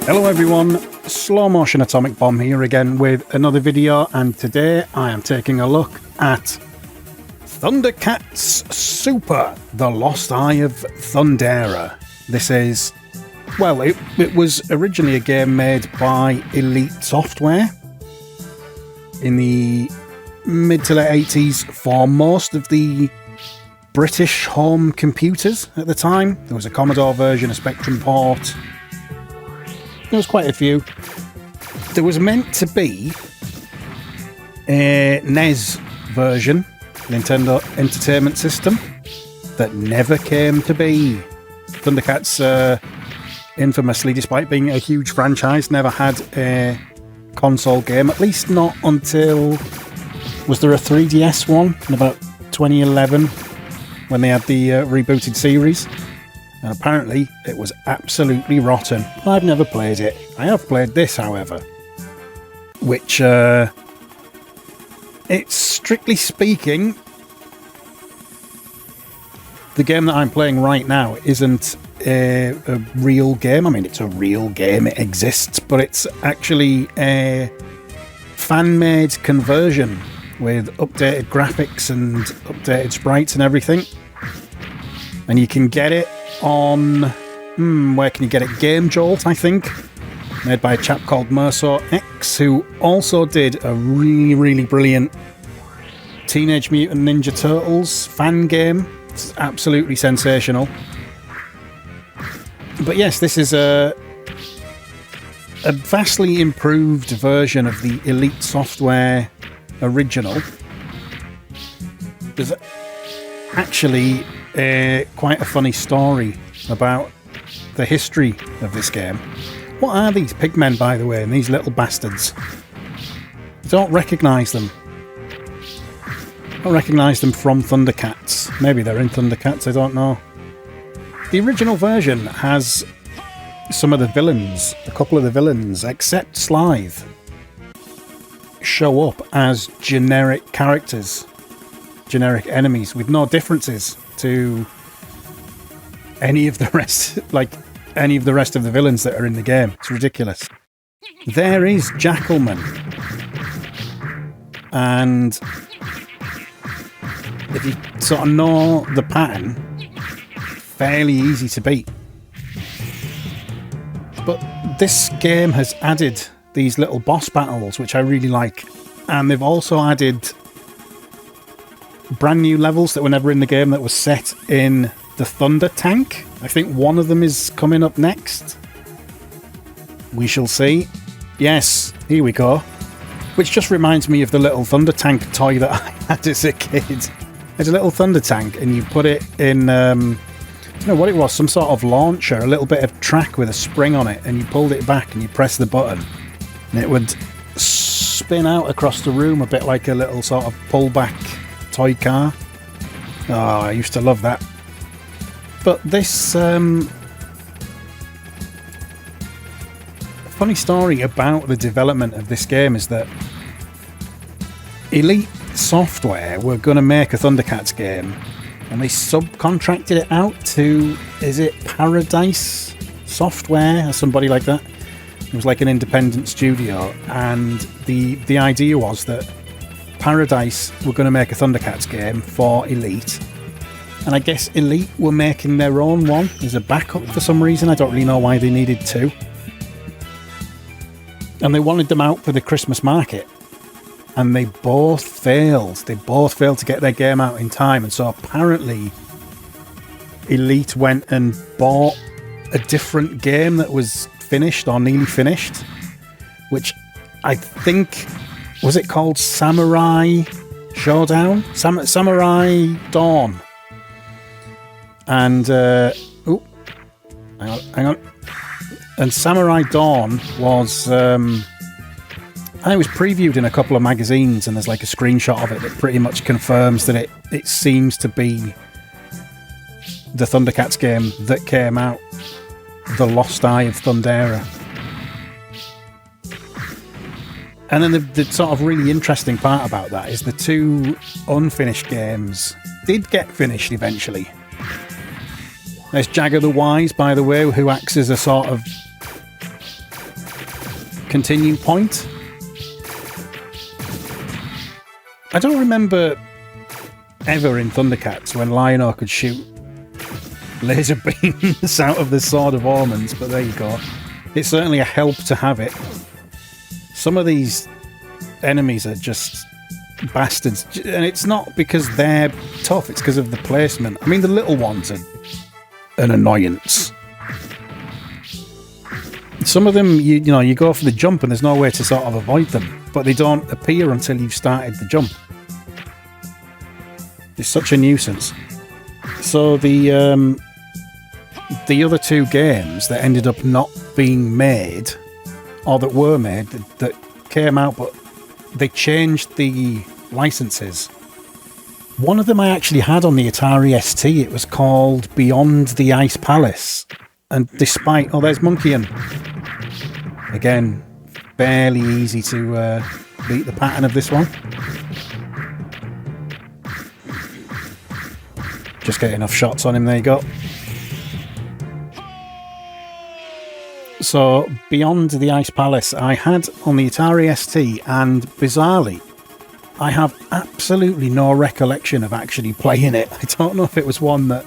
Hello everyone, SlowMotionAtomicBomb here again with another video, and today I am taking a look at Thundercats Super, The Lost Eye of Thundera. This is, well, it was originally a game made by Elite Software in the mid to late 80s for most of the British home computers at the time. There was a Commodore version, a Spectrum port. There was quite a few. There was meant to be a NES version, Nintendo Entertainment System, that never came to be. Thundercats, infamously, despite being a huge franchise, never had a console game, at least not until... Was there a 3DS one in about 2011 when they had the rebooted series? And apparently it was absolutely rotten. I've never played it. I have played this, however, which, it's strictly speaking, the game that I'm playing right now isn't a real game. I mean, it's a real game, it exists, but it's actually a fan-made conversion with updated graphics and updated sprites and everything. And you can get it on... where can you get it? Game Jolt, I think. Made by a chap called Mumm-Ra, who also did a really, really brilliant Teenage Mutant Ninja Turtles fan game. It's absolutely sensational. But yes, this is a vastly improved version of the Elite Software original. There's actually quite a funny story about the history of this game. What are these pigmen, by the way, and these little bastards? I don't recognise them. I don't recognise them from Thundercats. Maybe they're in Thundercats, I don't know. The original version has some of the villains, a couple of the villains, except Slythe, show up as generic characters, generic enemies, with no differences to any of the rest, like any of the rest of the villains that are in the game. It's ridiculous. There is Jackalman, and if you sort of know the pattern, fairly easy to beat. But this game has added these little boss battles, which I really like, and they've also added brand new levels that were never in the game that was set in the Thundertank. I think one of them is coming up next. We shall see. Yes, here we go. Which just reminds me of the little Thundertank toy that I had as a kid. It's a little Thundertank, and you put it in, I don't know what it was, some sort of launcher, a little bit of track with a spring on it, and you pulled it back and you press the button, and it would spin out across the room a bit like a little sort of pullback toy car. Oh, I used to love that. But this funny story about the development of this game is that Elite Software were going to make a Thundercats game, and they subcontracted it out to, is it Paradise Software or somebody like that? It was like an independent studio, and the idea was that Paradise were going to make a Thundercats game for Elite, and I guess Elite were making their own one as a backup for some reason. I don't really know why they needed two. And they wanted them out for the Christmas market, and they both failed. They both failed to get their game out in time, and so apparently Elite went and bought a different game that was finished or nearly finished, which I think... Was it called Samurai Showdown? Samurai Dawn. And, hang on. And Samurai Dawn was, I think it was previewed in a couple of magazines, and there's like a screenshot of it that pretty much confirms that it seems to be the Thundercats game that came out, The Lost Eye of Thundera. And then the sort of really interesting part about that is the two unfinished games did get finished eventually. There's Jagger the Wise, by the way, who acts as a sort of continue point. I don't remember ever in Thundercats when Lion-O could shoot laser beams out of the Sword of Omens, but there you go. It's certainly a help to have it. Some of these enemies are just bastards, and it's not because they're tough, it's because of the placement. I mean, the little ones are an annoyance. Some of them, you know, you go for the jump and there's no way to sort of avoid them, but they don't appear until you've started the jump. It's such a nuisance. So the other two games that ended up not being made, or that were made, that came out, but they changed the licenses. One of them I actually had on the Atari ST. It was called Beyond the Ice Palace. And despite... Oh, there's Monkey-in. Again, barely easy to beat the pattern of this one. Just get enough shots on him, there you go. So, Beyond the Ice Palace, I had on the Atari ST, and bizarrely, I have absolutely no recollection of actually playing it. I don't know if it was one that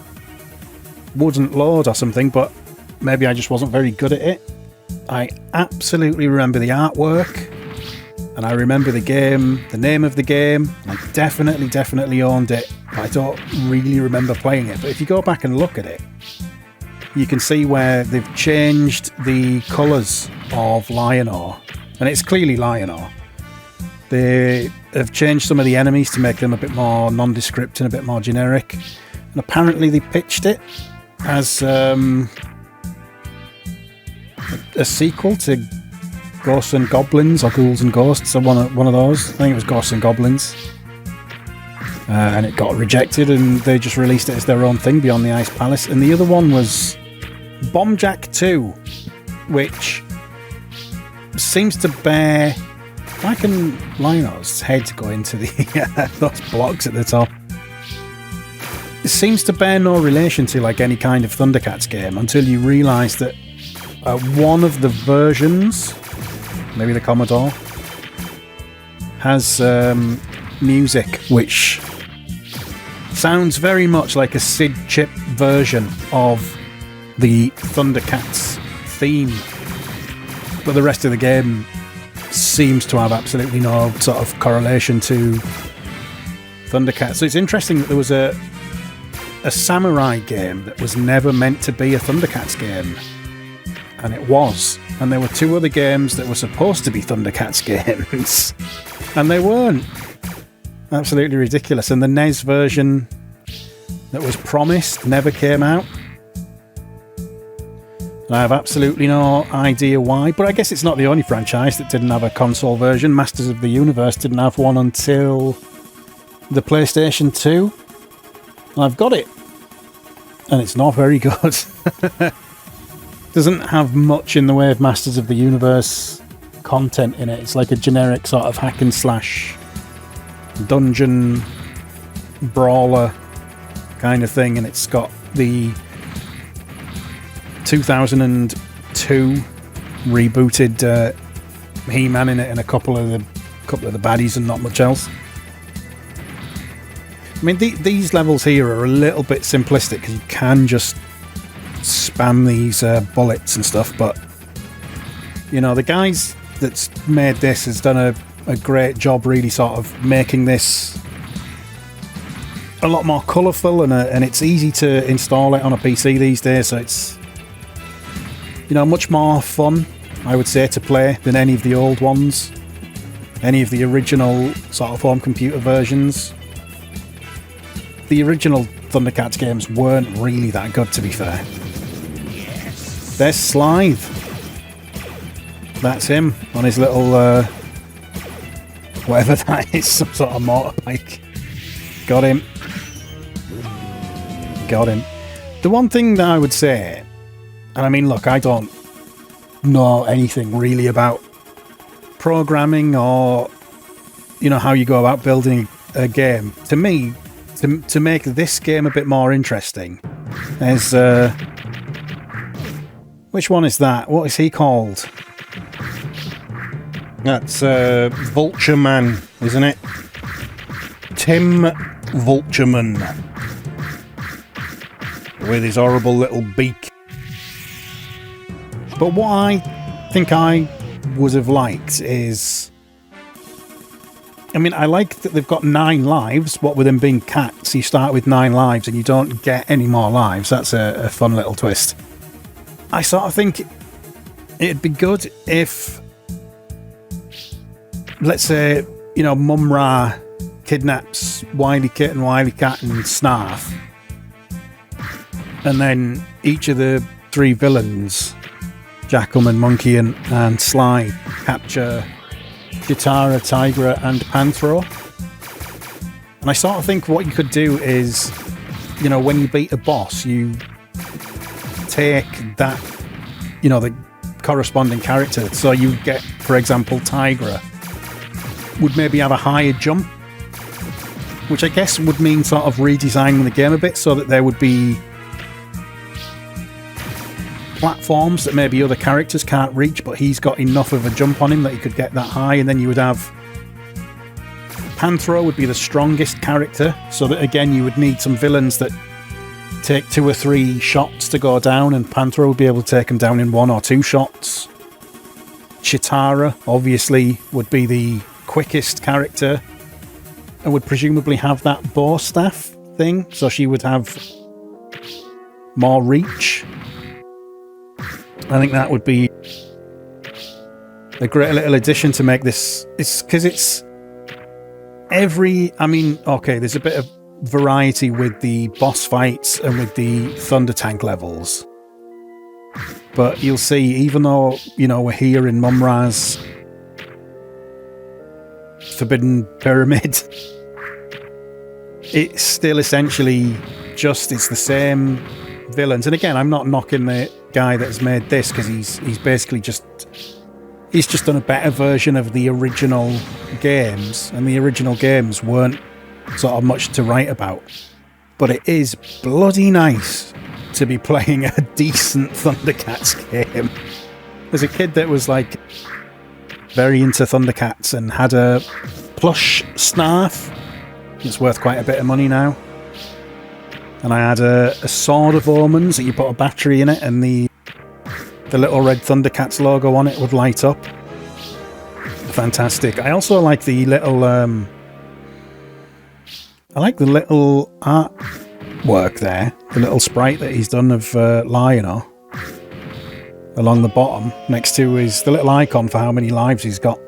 wouldn't load or something, but maybe I just wasn't very good at it. I absolutely remember the artwork, and I remember the game, the name of the game. I definitely owned it, but I don't really remember playing it. But if you go back and look at it, you can see where they've changed the colours of Lion-O, and it's clearly Lion-O. They have changed some of the enemies to make them a bit more nondescript and a bit more generic, and apparently they pitched it as a sequel to Ghosts and Goblins, or Ghouls and Ghosts, or one of those. I think it was Ghosts and Goblins. And it got rejected, and they just released it as their own thing, Beyond the Ice Palace. And the other one was Bomb Jack 2, which seems to bear... Why can Lion-O's head go into the those blocks at the top? It seems to bear no relation to like any kind of Thundercats game until you realise that one of the versions, maybe the Commodore, has music which sounds very much like a Sid Chip version of the Thundercats theme, but the rest of the game seems to have absolutely no sort of correlation to Thundercats. So it's interesting that there was a samurai game that was never meant to be a Thundercats game, and it was. And there were two other games that were supposed to be Thundercats games, and they weren't. Absolutely ridiculous. And the NES version that was promised never came out. And I have absolutely no idea why, but I guess it's not the only franchise that didn't have a console version. Masters of the Universe didn't have one until the PlayStation 2. And I've got it. And it's not very good. Doesn't have much in the way of Masters of the Universe content in it. It's like a generic sort of hack and slash dungeon brawler kind of thing, and it's got the 2002 rebooted He-Man in it, and a couple of the baddies, and not much else. I mean, these levels here are a little bit simplistic because you can just spam these bullets and stuff, but you know, the guys that's made this has done a great job really sort of making this a lot more colourful, and it's easy to install it on a PC these days, so it's, you know, much more fun, I would say, to play than any of the old ones, any of the original sort of home computer versions. The original Thundercats games weren't really that good, to be fair. There's Slithe. That's him on his little whatever that is, some sort of motorbike. Got him. Got him. The one thing that I would say, and I mean, look, I don't know anything really about programming or, you know, how you go about building a game. To me, to make this game a bit more interesting, there's which one is that? What is he called? That's Vulture Man, isn't it? Tim Vultureman. With his horrible little beak. But what I think I would have liked is... I mean, I like that they've got 9 lives. What with them being cats, you start with 9 lives and you don't get any more lives. That's a fun little twist. I sort of think it'd be good if... Let's say, you know, Mumm-Ra kidnaps Wily Kit and Wily Cat and Snarf. And then each of the 3 villains, Jackalman, Monkey and Sly, capture Chitara, Tigra and Panthro. And I sort of think what you could do is, you know, when you beat a boss, you take that, you know, the corresponding character. So you get, for example, Tigra would maybe have a higher jump, which I guess would mean sort of redesigning the game a bit so that there would be platforms that maybe other characters can't reach, but he's got enough of a jump on him that he could get that high. And then you would have Panthro would be the strongest character, so that again you would need some villains that take 2 or 3 shots to go down, and Panthro would be able to take them down in 1 or 2 shots. Chitara obviously would be the quickest character and would presumably have that bow staff thing, so she would have more reach. I think that would be a great little addition to make this. It's because it's I mean, okay, there's a bit of variety with the boss fights and with the Thundertank levels, but you'll see, even though, you know, we're here in Mumm-Ra's Forbidden Pyramid, it's still essentially it's the same villains. And again, I'm not knocking the guy that has made this, because he's basically just done a better version of the original games, and the original games weren't sort of much to write about. But it is bloody nice to be playing a decent Thundercats game. As a kid that was like very into Thundercats and had a plush Snarf, it's worth quite a bit of money now. And I had a Sword of Omens that you put a battery in it, and the little red Thundercats logo on it would light up. Fantastic. I also like the little artwork there, the little sprite that he's done of Lionel along the bottom, next to the little icon for how many lives he's got.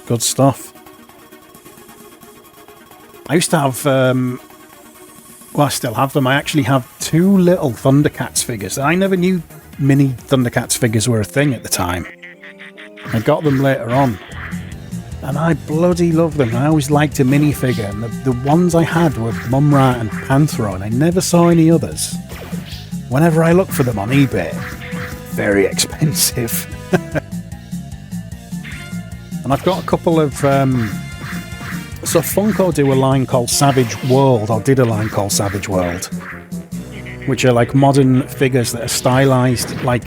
Good stuff. I used to have, well, I still have them. I actually have 2 little Thundercats figures. I never knew mini Thundercats figures were a thing at the time. I got them later on, and I bloody love them. I always liked a minifigure, and the ones I had were Mumm-Ra and Panthro, and I never saw any others. Whenever I look for them on eBay, very expensive. And I've got a couple of... So Funko do a line called Savage World, or did a line called Savage World, which are like modern figures that are stylized like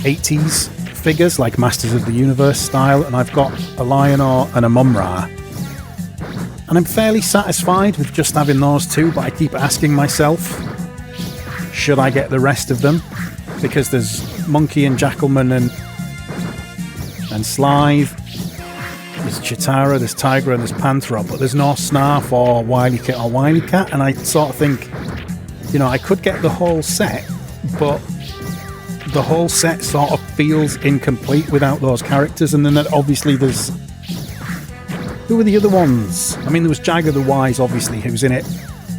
80s figures, like Masters of the Universe style, and I've got a Lionel and a Mumm-Ra. And I'm fairly satisfied with just having those 2, but I keep asking myself, should I get the rest of them? Because there's Monkey and Jackalman and Slythe, there's Chitara, there's Tigra and there's Panthro, but there's no Snarf or Wily Kit or Wily Cat, and I sort of think, you know, I could get the whole set, but the whole set sort of feels incomplete without those characters. And then obviously there's... Who were the other ones? I mean, there was Jagger the Wise, obviously, who's in it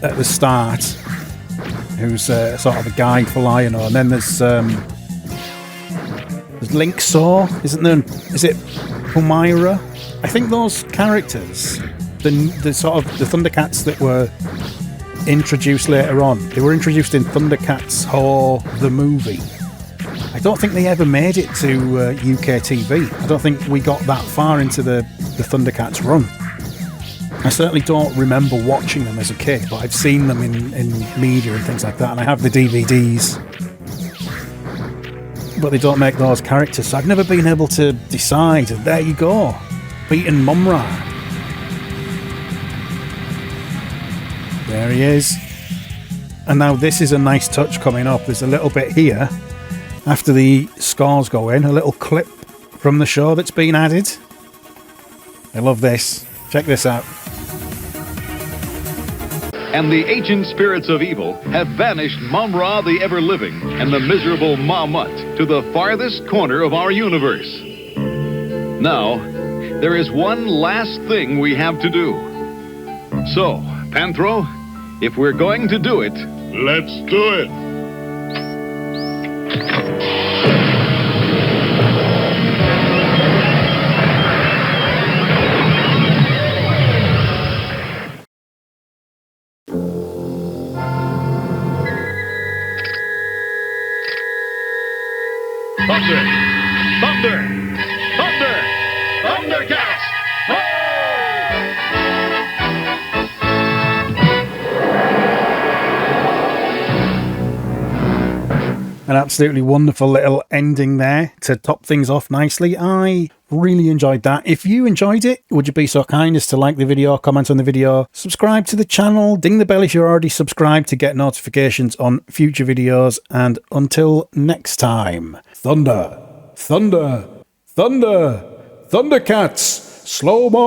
at the start, who's sort of a guide for Lionel, and then there's Link Saw, isn't there? Is it Mumm-Ra? I think those characters, the sort of the Thundercats that were introduced later on, they were introduced in Thundercats Ho! The movie. I don't think they ever made it to UK TV. I don't think we got that far into the Thundercats run. I certainly don't remember watching them as a kid, but I've seen them in media and things like that, and I have the DVDs. but they don't make those characters, so I've never been able to decide. There you go, beating Mumm-Ra. There he is. And now this is a nice touch coming up. There's a little bit here after the scores go in, a little clip from the show that's been added. I love this. Check this out. And the ancient spirits of evil have banished Mumm-Ra the ever-living and the miserable Ma-Mutt to the farthest corner of our universe. Now, there is one last thing we have to do. So, Panthro, if we're going to do it, let's do it. Thunder! Thunder! Thunder! Thundercats! Ho! An absolutely wonderful little ending there to top things off nicely. I really enjoyed that. If you enjoyed it, would you be so kind as to like the video, comment on the video, subscribe to the channel, ding the bell if you're already subscribed to get notifications on future videos, and until next time, Thunder, Thunder, Thunder, Thundercats, slow-mo!